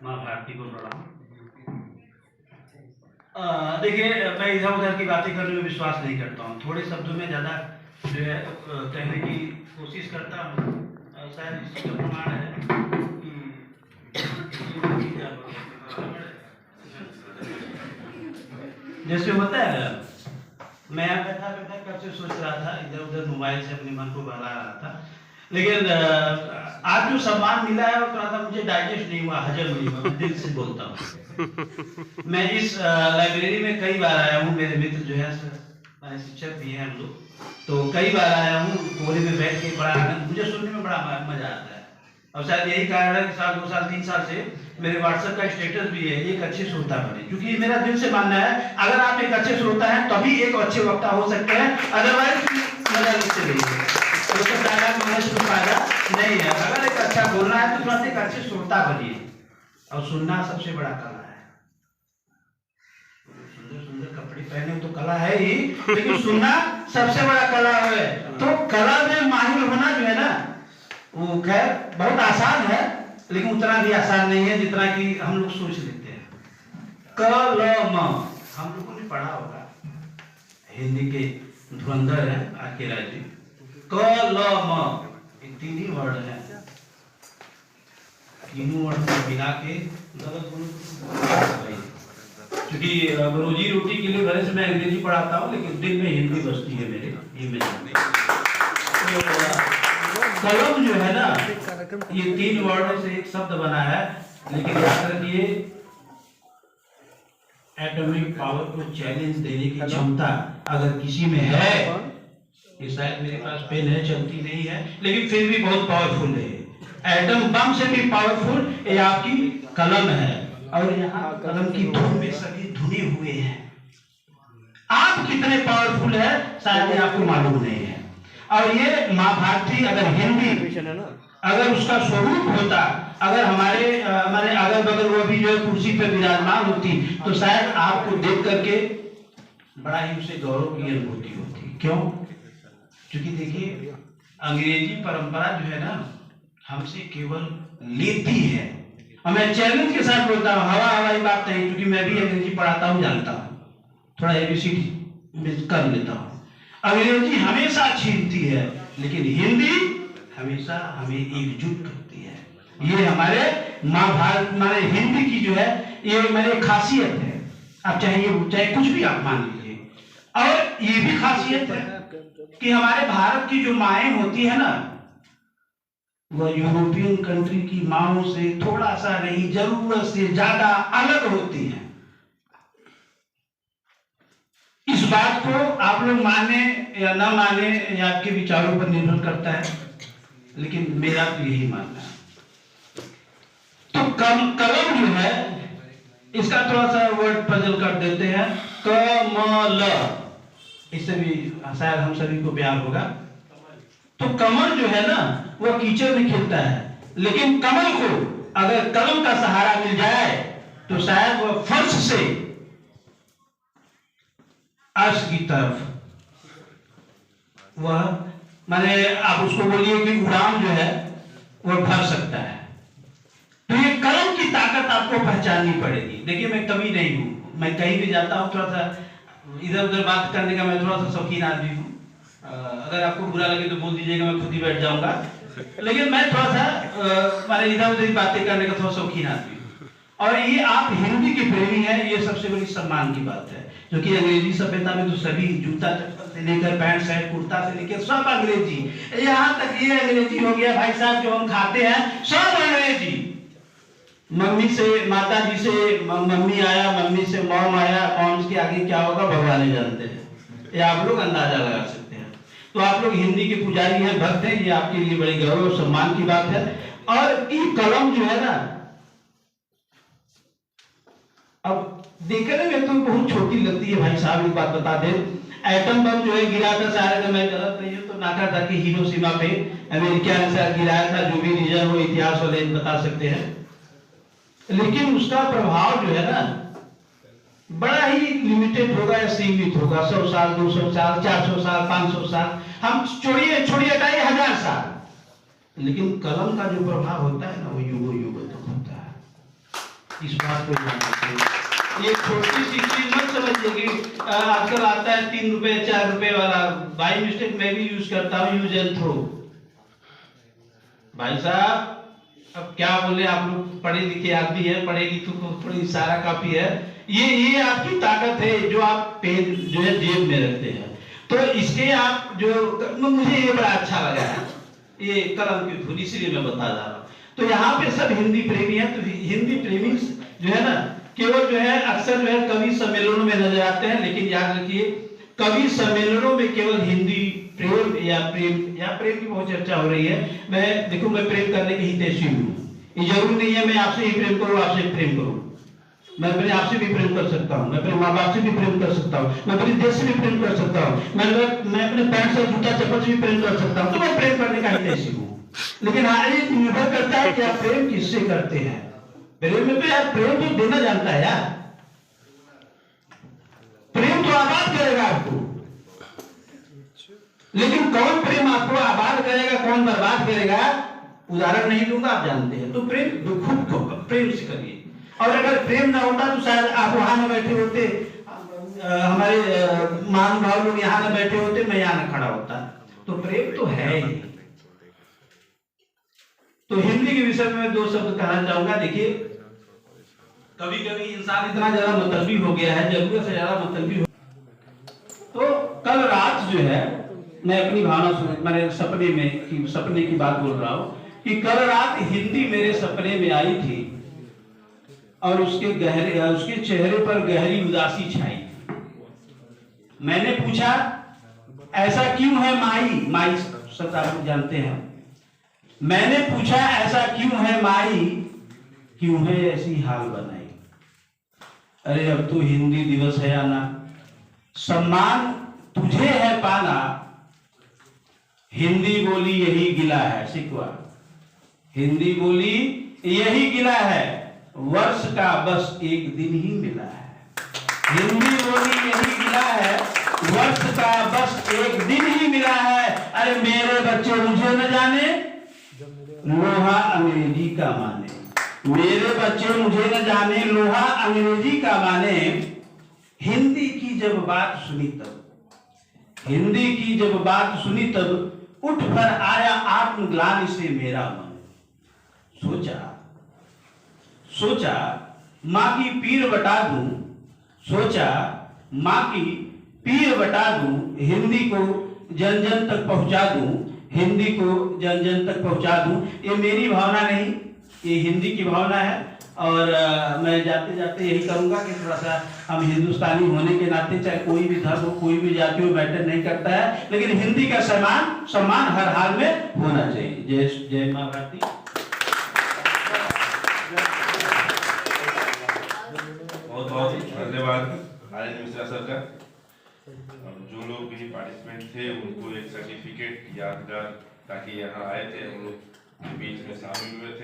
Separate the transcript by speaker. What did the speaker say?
Speaker 1: माँ भारती को प्रणाम। देखिए, मैं इधर उधर की बातें करने में विश्वास नहीं करता हूँ। थोड़े शब्दों में ज़्यादा जो है कहने की कोशिश करता हूँ। शायद इसी का प्रमाण है जैसे होता है। मैं यहाँ बैठा बैठा कब से सोच रहा था, इधर उधर मोबाइल से अपने मन को बहला रहा था, लेकिन आज जो सम्मान मिला है वो थोड़ा सा मुझे डाइजेस्ट नहीं हुआ, हजम नहीं हुआ। मैं दिल से बोलता हूँ। मैं इस लाइब्रेरी में कई बार आया हूँ। मेरे मित्र जो है हमारे शिक्षक भी हैं हम लोग, तो कई बार आया हूँ। कोने में बैठ के बड़ा आनंद, मुझे सुनने में बड़ा मजा आता है। और शायद यही कारण है कि साल 2 साल 3 साल से मेरे व्हाट्सएप का स्टेटस भी है एक अच्छे श्रोता बने, क्योंकि मेरा दिल से मानना है अगर आप एक अच्छे श्रोता हैं तभी एक अच्छे वक्ता हो सकते हैं, अदरवाइज मजा नहीं है। उसका डायलॉग होने से फायदा नहीं है। अगर एक अच्छा बोलना है तो तुरंत एक अच्छे श्रोता बनिए। और सुनना सबसे बड़ा कला है। सुंदर सुंदर कपड़े पहने तो कला है ही, लेकिन सुनना सबसे बड़ा कला है। तो कला में माहिर होना जो है ना, वो खैर बहुत आसान है, लेकिन उतना भी आसान नहीं है जितना कि हम लोग सोच लेते हैं। कलम हम लोगों ने पढ़ा होगा, हिंदी के धुरंधर है आके राय जी। कलम तीन ही वर्ड है, तीनों वर्ड को मिला के गलत क्योंकि रोजी रोटी के लिए भले से मैं अंग्रेजी पढ़ाता हूँ, लेकिन दिल में हिंदी बसती है मेरे, ये मैं कलम जो है ना, ये 3 वर्ड से एक शब्द बना है। लेकिन याद रखिए, एटॉमिक पावर को चैलेंज देने की क्षमता अगर किसी में है, ये शायद मेरे पास पेन है, चलती नहीं है, लेकिन फिर भी बहुत पावरफुल है। एटम बम से भी पावरफुल ये आपकी कलम है। और यहाँ कलम की धुन में सभी धुने हुए हैं। आप कितने पावरफुल है शायद आपको मालूम नहीं है। और ये माँ भारती अगर हिंदी अगर उसका स्वरूप होता, अगर हमारे अगल बगल वो भी जो है कुर्सी पे विराजमान होती, तो शायद आपको देख करके बड़ा ही उसे गौरव की अनुभूति होती। क्यों? क्योंकि देखिए, अंग्रेजी परंपरा जो है ना, हमसे केवल लेती है। और मैं चैलेंज के साथ बोलता हूँ, हवाई बात नहीं, क्योंकि मैं भी अंग्रेजी पढ़ाता हूँ, जानता हूँ, थोड़ा एबीसीडी कर लेता हूँ। अंग्रेजी हमेशा छीनती है, लेकिन हिंदी हमेशा हमें एकजुट करती है। ये हमारे माँ भारत, हमारे हिंदी की जो है ये मेरी खासियत है। अब चाहे कुछ भी आप मान लीजिए। और ये भी खासियत है कि हमारे भारत की जो माएँ होती है ना, वह यूरोपियन कंट्री की माओं से थोड़ा सा नहीं, जरूरत से ज्यादा अलग होती हैं। इस बात को आप लोग माने या ना माने, या आपके विचारों पर निर्भर करता है, लेकिन मेरा तो यही मानना है। तो कलम जो है, इसका थोड़ा सा वर्ड पजल कर देते हैं। कमल, इससे भी शायद हम सभी को प्यार होगा। तो कमल जो है ना, वो कीचड़ में खिलता है, लेकिन कमल को अगर कलम का सहारा मिल जाए तो शायद वह फर्श से अर्श की तरफ, वह माने आप उसको बोलिए कि उड़ान जो है वह भर सकता है। तो ये कलम की ताकत आपको पहचाननी पड़ेगी। देखिए, मैं कवि नहीं हूं, मैं कहीं भी जाता हूं थोड़ा सा इधर उधर बात करने का मैं थोड़ा सा शौकीन आदमी हूं। अगर आपको बुरा लगे तो बोल दीजिएगा, मैं खुद ही बैठ जाऊंगा, लेकिन मैं थोड़ा सा माने इधर उधर बातें करने का थोड़ा शौकीन आदमी हूं। और ये आप हिंदी के प्रेमी हैं, ये सबसे बड़ी सम्मान की बात है। क्योंकि अंग्रेजी सभ्यता में तो सभी जूता चप्पल से लेकर पैंट शर्ट कुर्ता से लेकर सब अंग्रेजी, यहाँ तक ये अंग्रेजी हो गया भाई साहब, जो हम खाते हैं सब अंग्रेजी। मम्मी से माता जी से मम्मी आया, मम्मी से मॉम आया, मॉम के आगे क्या होगा भगवान ही जानते हैं, ये आप लोग अंदाजा लगा सकते हैं। तो आप लोग हिंदी के पुजारी हैं, भक्त हैं, ये आपके लिए बड़ी गौरव और सम्मान की बात है। और ये कलम जो है ना, अब देखने में तो बहुत छोटी लगती है भाई साहब। एक बात बता दें, एटम बम जो है गिरा था, शायद मैं गलत नहीं हूं तो नागासाकी हिरोशिमा पे अमेरिका ने शायद गिराया था, जो भी रीजन हो इतिहास वाले बता सकते हैं। लेकिन उसका प्रभाव जो है ना, बड़ा ही लिमिटेड होगा या सीमित होगा। 100 साल, 200 साल, 400 साल, 500 साल, हम छोड़िए 1000 साल, लेकिन कलम का जो प्रभाव होता है ना, वो युगों युगों तक होता है। इस बात को ध्यान रखिए। ये छोटी सी चीज मत समझिए कि आजकल आता है 3 रुपए 4 रुपए वाला, बाई मिस्टेक मैं भी यूज करता हूँ, यूज एंड थ्रो। भाई साहब अब क्या बोले, आप लोग पढ़े लिखे आदमी है, पढ़े लिखे को थोड़ी इशारा काफी है। ये आपकी ताकत है जो आप पेन जो है जेब में रखते हैं, तो इसके आप जो मुझे ये बड़ा अच्छा लगा है, ये कलम की धुन, इसलिए मैं बता रहा हूँ। तो यहाँ पे सब हिंदी प्रेमी है, तो हिंदी प्रेमी जो है ना केवल जो है अक्सर जो है कवि सम्मेलनों में नजर आते हैं, लेकिन याद रखिए कवि सम्मेलनों में केवल हिंदी प्रेम या प्रेम की बहुत चर्चा हो रही है। मैं देखो, मैं प्रेम करने की हितैषी हूँ, ये जरूर नहीं है मैं आपसे ही प्रेम करूँ, आपसे प्रेम करूँ। मैं अपने आपसे भी प्रेम कर सकता हूँ, मैं अपने माँ बाप से भी प्रेम कर सकता हूँ, मैं अपने देश से भी प्रेम कर सकता हूँ, मैं अपने पैंट से जूता चप्पल से भी प्रेम कर सकता हूँ। तो मैं प्रेम करने का हितैषी हूँ। लेकिन हाँ, ये निर्भर करता है कि आप प्रेम किससे करते हैं। प्रेम में तो यार प्रेम तो देना जानता है यार, प्रेम तो आबाद करेगा आपको, लेकिन कौन प्रेम आपको आबाद करेगा कौन बर्बाद करेगा, उदाहरण नहीं दूंगा, आप जानते हैं। तो प्रेम खुद प्रेम से करिए, और अगर प्रेम ना होता तो शायद आप वहां न बैठे होते, हमारे महानुभाव लोग यहाँ न बैठे होते, मैं यहाँ न खड़ा होता। तो प्रेम तो है ही। तो हिंदी के विषय में 2 शब्द कहना चाहूंगा। देखिए, कभी कभी इंसान इतना ज्यादा मतलबी हो गया है, जरूरत से ज्यादा मतलबी हो। तो कल रात जो है, मैं अपनी भावना मैंने सपने की बात बोल रहा हूँ कि कल रात हिंदी मेरे सपने में आई थी, और उसके चेहरे पर गहरी उदासी छाई। मैंने पूछा ऐसा क्यों है माई, माई सब आप जानते हैं। मैंने पूछा ऐसा क्यों है माई, क्यों है ऐसी हाल बनाई। अरे अब तो हिंदी दिवस है आना, सम्मान तुझे है पाना, हिंदी बोली यही गिला है शिकवा, हिंदी बोली यही गिला है, वर्ष का बस एक दिन ही मिला है। हिंदी बोली यही गिला है, वर्ष का बस एक दिन ही मिला है। अरे मेरे बच्चे मुझे न जाने, लोहा अंग्रेजी का माने। मेरे बच्चे मुझे न जाने, लोहा अंग्रेजी का माने। हिंदी की जब बात सुनी तब, हिंदी की जब बात सुनी तब उठ कर आया आत्मग्लानि से मेरा मन। सोचा माँ की पीर बटा दूं, सोचा माँ की पीर बटा दूं, हिंदी को जन जन तक पहुंचा दूं, हिंदी को जन जन तक पहुंचा दूं। ये मेरी भावना नहीं, ये हिंदी की भावना है। और मैं जाते जाते यही कहूंगा कि थोड़ा सा हम हिंदुस्तानी होने के नाते, चाहे कोई भी धर्म हो, कोई भी जाति हो, मैटर नहीं करता है, लेकिन हिंदी का सम्मान हर हाल में होना चाहिए। जय मां भारती।
Speaker 2: बहुत बहुत धन्यवाद आनंद मिश्रा सर का। जो लोग भी पार्टिसिपेंट थे उनको एक सर्टिफिकेट यादगार, ताकि यहाँ आए थे हम लोग बीच में शामिल हुए थे।